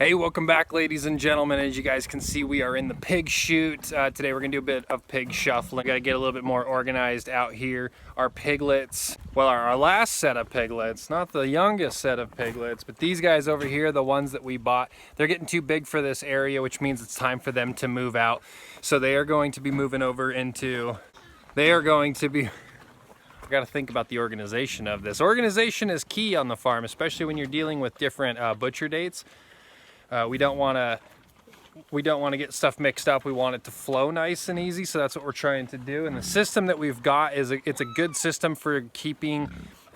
Hey, welcome back, ladies and gentlemen. As you guys can see, we are in the pig chute. Today we're gonna do a bit of pig shuffling. Gotta get a little bit more organized out here. Our piglets, well, our last set of piglets, not the youngest set of piglets, but these guys over here, the ones that we bought, they're getting too big for this area, which means it's time for them to move out. So they are going to be moving over into, I gotta think about the organization of this. Organization is key on the farm, especially when you're dealing with different butcher dates. We don't want to get stuff mixed up. We want it to flow nice and easy, so that's what we're trying to do. And the system that we've got is it's a good system for keeping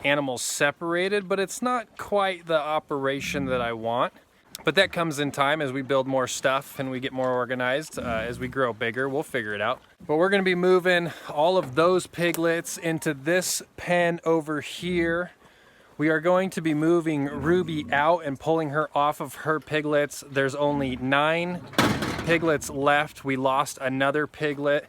animals separated, but it's not quite the operation that I want. But that comes in time as we build more stuff and we get more organized. As we grow bigger, we'll figure it out. But we're going to be moving all of those piglets into this pen over here. We are going to be moving Ruby out and pulling her off of her piglets. There's only 9 piglets left. We lost another piglet.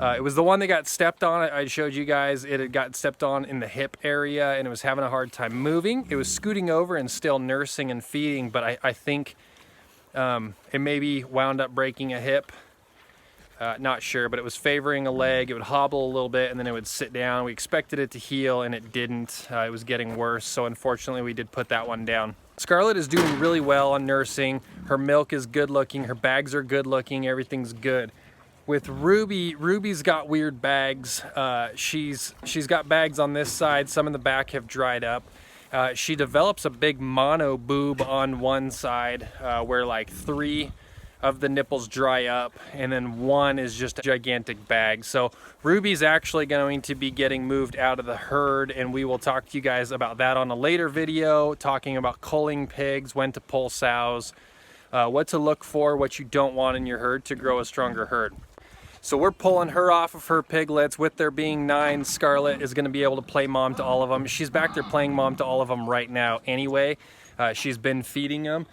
It was the one that got stepped on. I showed you guys it had got stepped on in the hip area and it was having a hard time moving. It was scooting over and still nursing and feeding, but I think it maybe wound up breaking a hip. Not sure, but it was favoring a leg. It would hobble a little bit and then it would sit down. We expected it to heal and it didn't. It was getting worse, so unfortunately we did put that one down. Scarlett is doing really well on nursing. Her milk is good looking, her bags are good looking, everything's good. With Ruby, Ruby's got weird bags. She's got bags on this side, some in the back have dried up. She develops a big mono boob on one side where like 3 of the nipples dry up and then 1 is just a gigantic bag. So Ruby's actually going to be getting moved out of the herd, and we will talk to you guys about that on a later video, talking about culling pigs, when to pull sows, what to look for, what you don't want in your herd to grow a stronger herd. So we're pulling her off of her piglets. With there being 9, Scarlett is going to be able to play mom to all of them. She's back there playing mom to all of them right now anyway. She's been feeding them.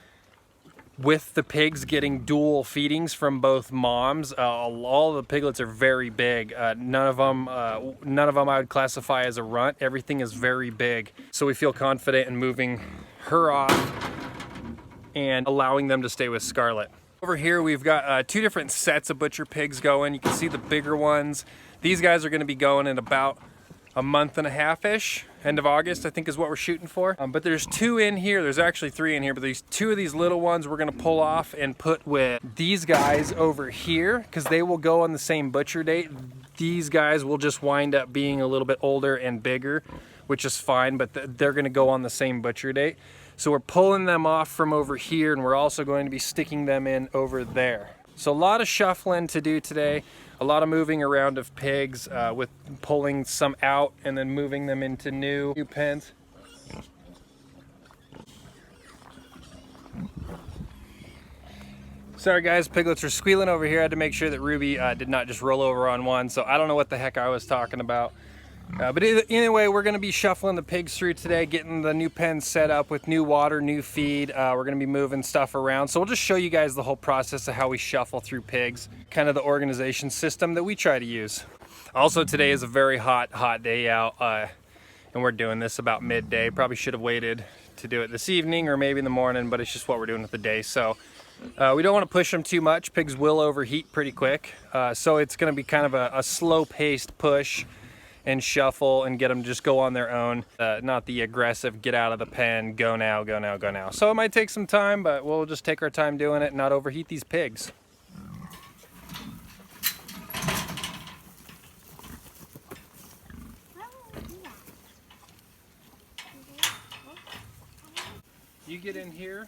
With the pigs getting dual feedings from both moms, all the piglets are very big. None of them I would classify as a runt. Everything is very big. So we feel confident in moving her off and allowing them to stay with Scarlett. Over here we've got 2 different sets of butcher pigs going. You can see the bigger ones. These guys are going to be going in about a month and a half-ish. End of August, I think, is what we're shooting for. But there's 2 in here. There's actually 3 in here, but these 2 of these little ones we're gonna pull off and put with these guys over here because they will go on the same butcher date. These guys will just wind up being a little bit older and bigger, which is fine, but they're gonna go on the same butcher date. So we're pulling them off from over here, and we're also going to be sticking them in over there. So a lot of shuffling to do today. A lot of moving around of pigs with pulling some out and then moving them into new pens. Sorry guys, piglets are squealing over here. I had to make sure that Ruby did not just roll over on one, so I don't know what the heck I was talking about. But anyway, we're going to be shuffling the pigs through today, getting the new pen set up with new water, new feed. We're going to be moving stuff around. So we'll just show you guys the whole process of how we shuffle through pigs, kind of the organization system that we try to use. Also, today is a very hot day out, and we're doing this about midday. Probably should have waited to do it this evening or maybe in the morning, but it's just what we're doing with the day. So we don't want to push them too much. Pigs will overheat pretty quick. So it's going to be kind of a slow-paced push and shuffle and get them to just go on their own, not the aggressive get out of the pen, go now, go now, go now. So it might take some time, but we'll just take our time doing it and not overheat these pigs. You get in here,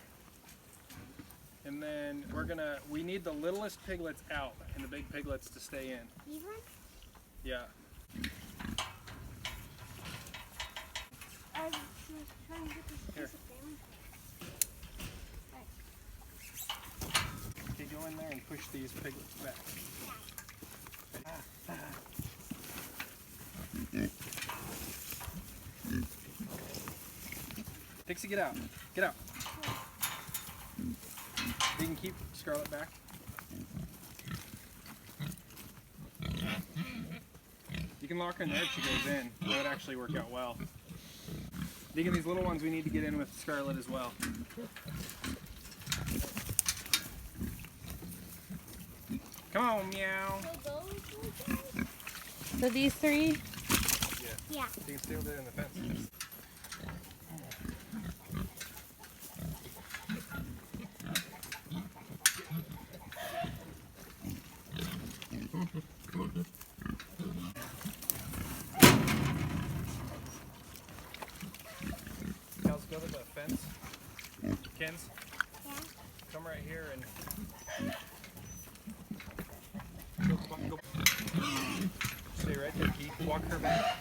and then we need the littlest piglets out and the big piglets to stay in. These ones? Yeah. Here. Okay, go in there and push these piglets back. Dixie, get out. Get out. You can keep Scarlett back. You can lock her in there if she goes in. That would actually work out well. Deacon, these little ones we need to get in with Scarlett as well. Come on, meow. So these three? Yeah. You can stay over there in the fence. Let's go to the fence. Kens? Yeah. Come right here and go. Stay right there, Keith. Walk her back.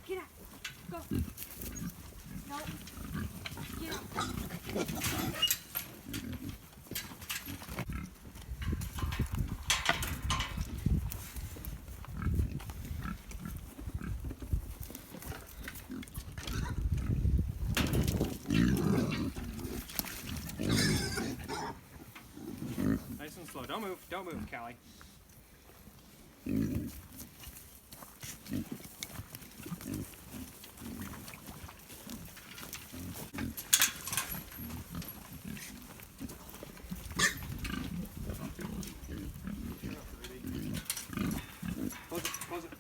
Get out. Go. No. Get out. Nice and slow. Don't move. Don't move, Callie. Close it.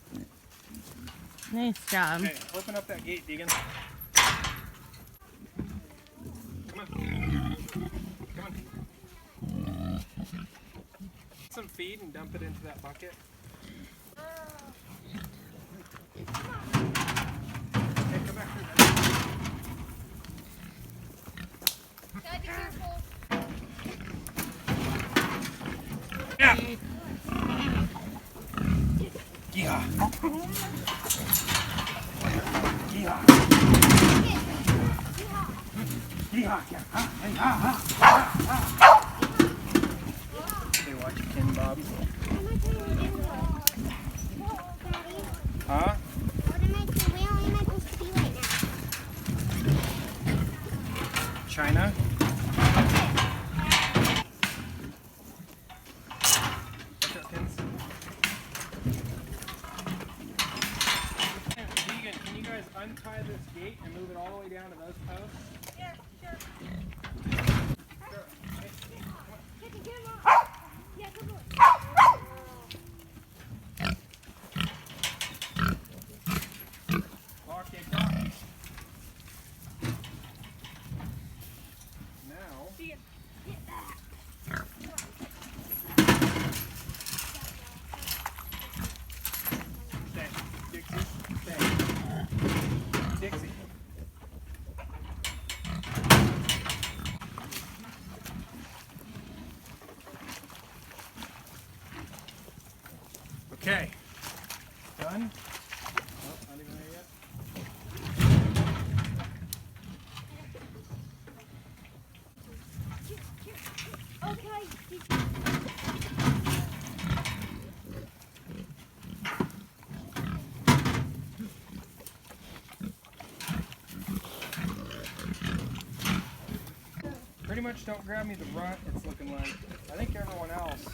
Nice job. Okay, open up that gate, Deegan. Come on. Some feed and dump it into that bucket. Okay, come back here. Gotta be careful. Yeah. Yeah. Hey, watch your Ken Bob. Huh? Where am I supposed to be right now? China? Watch out, Kens. Deegan, can you guys untie this gate and move it all the way down to those posts? Yeah, sure. Get him off. Yeah, come on. Okay, go. Now, Get back. stay. Dixie, stay. Dixie. Okay. Done? Nope, not even there yet. Okay. Pretty much don't grab me the runt, it's looking like. I think everyone else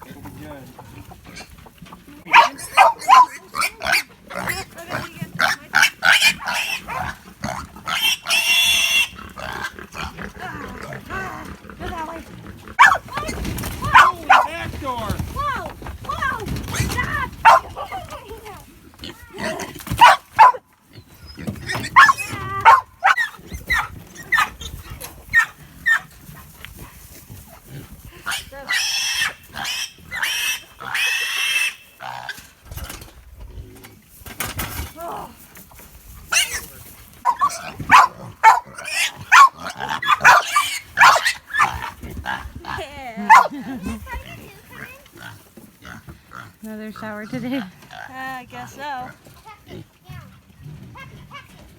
will be good. Back door! Whoa! Whoa! Stop! Another shower today. I guess so.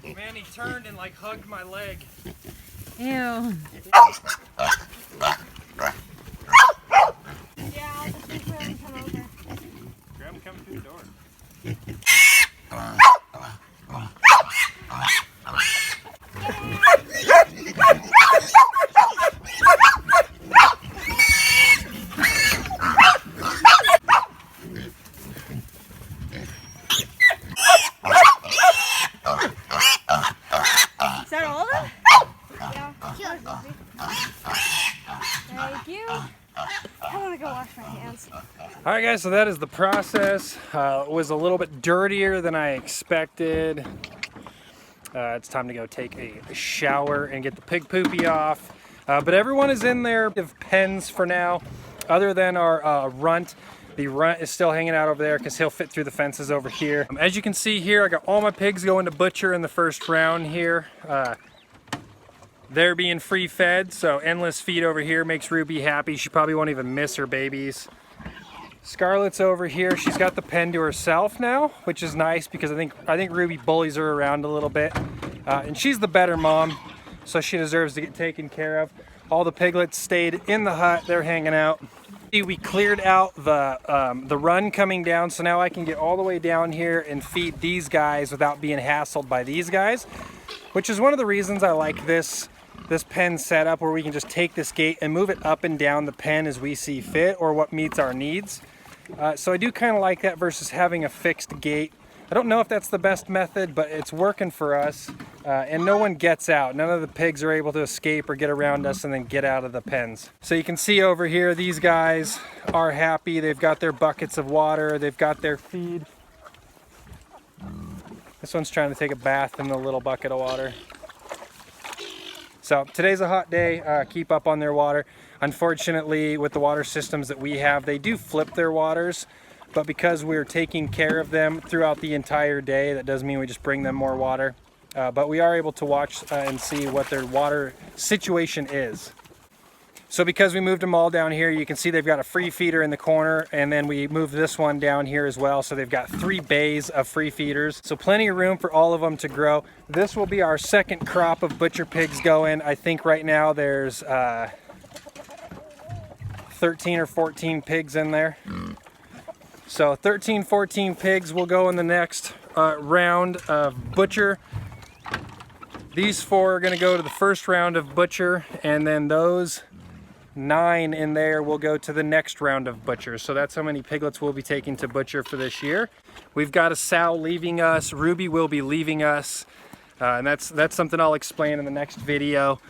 Man, he turned and like hugged my leg. Ew. Yeah, I'll just wait for him to come over. Grab him coming through the door. All right, guys, so that is the process. It was a little bit dirtier than I expected. It's time to go take a shower and get the pig poopy off. But everyone is in their pens for now, other than our runt. The runt is still hanging out over there because he'll fit through the fences over here. As you can see here, I got all my pigs going to butcher in the first round here. They're being free fed, so endless feed over here makes Ruby happy. She probably won't even miss her babies. Scarlett's over here. She's got the pen to herself now, which is nice because I think Ruby bullies her around a little bit. And she's the better mom, so she deserves to get taken care of. All the piglets stayed in the hut. They're hanging out. We cleared out the run coming down, so now I can get all the way down here and feed these guys without being hassled by these guys, which is one of the reasons I like this pen setup, where we can just take this gate and move it up and down the pen as we see fit or what meets our needs. So I do kind of like that versus having a fixed gate. I don't know if that's the best method, but it's working for us, and no one gets out. None of the pigs are able to escape or get around us and then get out of the pens. So you can see over here, these guys are happy. They've got their buckets of water. They've got their feed. This one's trying to take a bath in the little bucket of water. So today's a hot day. Keep up on their water. Unfortunately, with the water systems that we have, they do flip their waters, but because we're taking care of them throughout the entire day, that doesn't mean we just bring them more water. But we are able to watch and see what their water situation is. So because we moved them all down here, you can see they've got a free feeder in the corner, and then we moved this one down here as well. So they've got 3 bays of free feeders. So plenty of room for all of them to grow. This will be our second crop of butcher pigs going. I think right now there's 13 or 14 pigs in there. So 13, 14 pigs will go in the next round of butcher. These 4 are gonna go to the first round of butcher, and then those 9 in there will go to the next round of butcher. So that's how many piglets we'll be taking to butcher for this year. We've got a sow leaving us. Ruby will be leaving us. And that's something I'll explain in the next video.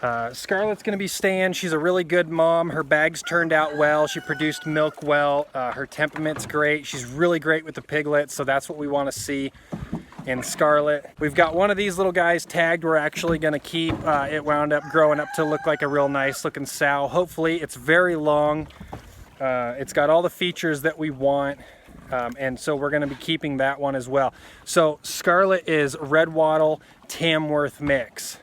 Scarlett's gonna be staying. She's a really good mom. Her bags turned out well. She produced milk well. Her temperament's great. She's really great with the piglets, so that's what we wanna see in Scarlett. We've got one of these little guys tagged. We're actually gonna keep. It wound up growing up to look like a real nice looking sow. Hopefully, it's very long. It's got all the features that we want. And so we're gonna be keeping that one as well. So Scarlett is red wattle Tamworth mix.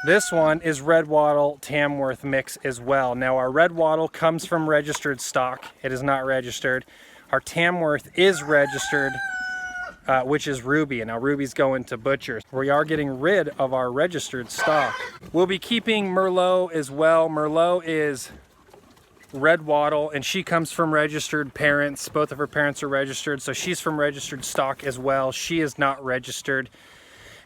This one is red wattle Tamworth mix as well. Now our red wattle comes from registered stock. It is not registered. Our Tamworth is registered, which is Ruby, and now Ruby's going to butcher. We are getting rid of our registered stock. We'll be keeping Merlot as well. Merlot is red wattle, and she comes from registered parents. Both of her parents are registered, so she's from registered stock as well. She is not registered.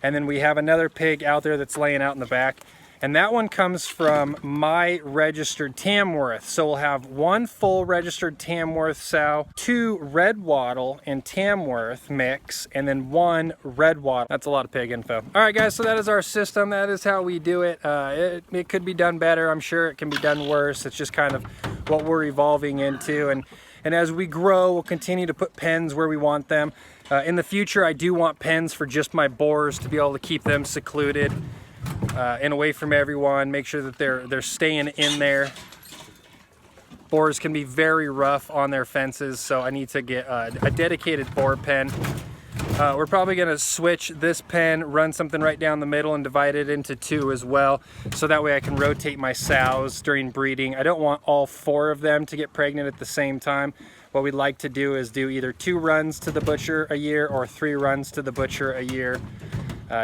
And then we have another pig out there that's laying out in the back, and that one comes from my registered Tamworth. So we'll have 1 full registered Tamworth sow, 2 red wattle and Tamworth mix, and then 1 red wattle. That's a lot of pig info. All right, guys, so that is our system. That is how we do it. It could be done better. I'm sure it can be done worse. It's just kind of what we're evolving into. And as we grow, we'll continue to put pens where we want them. In the future, I do want pens for just my boars to be able to keep them secluded and away from everyone. Make sure that they're staying in there. Boars can be very rough on their fences, so I need to get a dedicated boar pen. We're probably gonna switch this pen, run something right down the middle, and divide it into 2 as well, so that way I can rotate my sows during breeding. I don't want all 4 of them to get pregnant at the same time. What we'd like to do is do either 2 runs to the butcher a year or 3 runs to the butcher a year,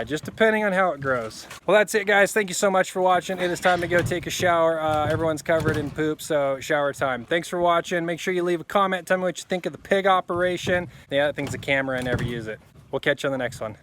just depending on how it grows. Well, that's it, guys. Thank you so much for watching. It is time to go take a shower. Everyone's covered in poop, so shower time. Thanks for watching. Make sure you leave a comment. Tell me what you think of the pig operation. Yeah, that thing's a camera. I never use it. We'll catch you on the next one.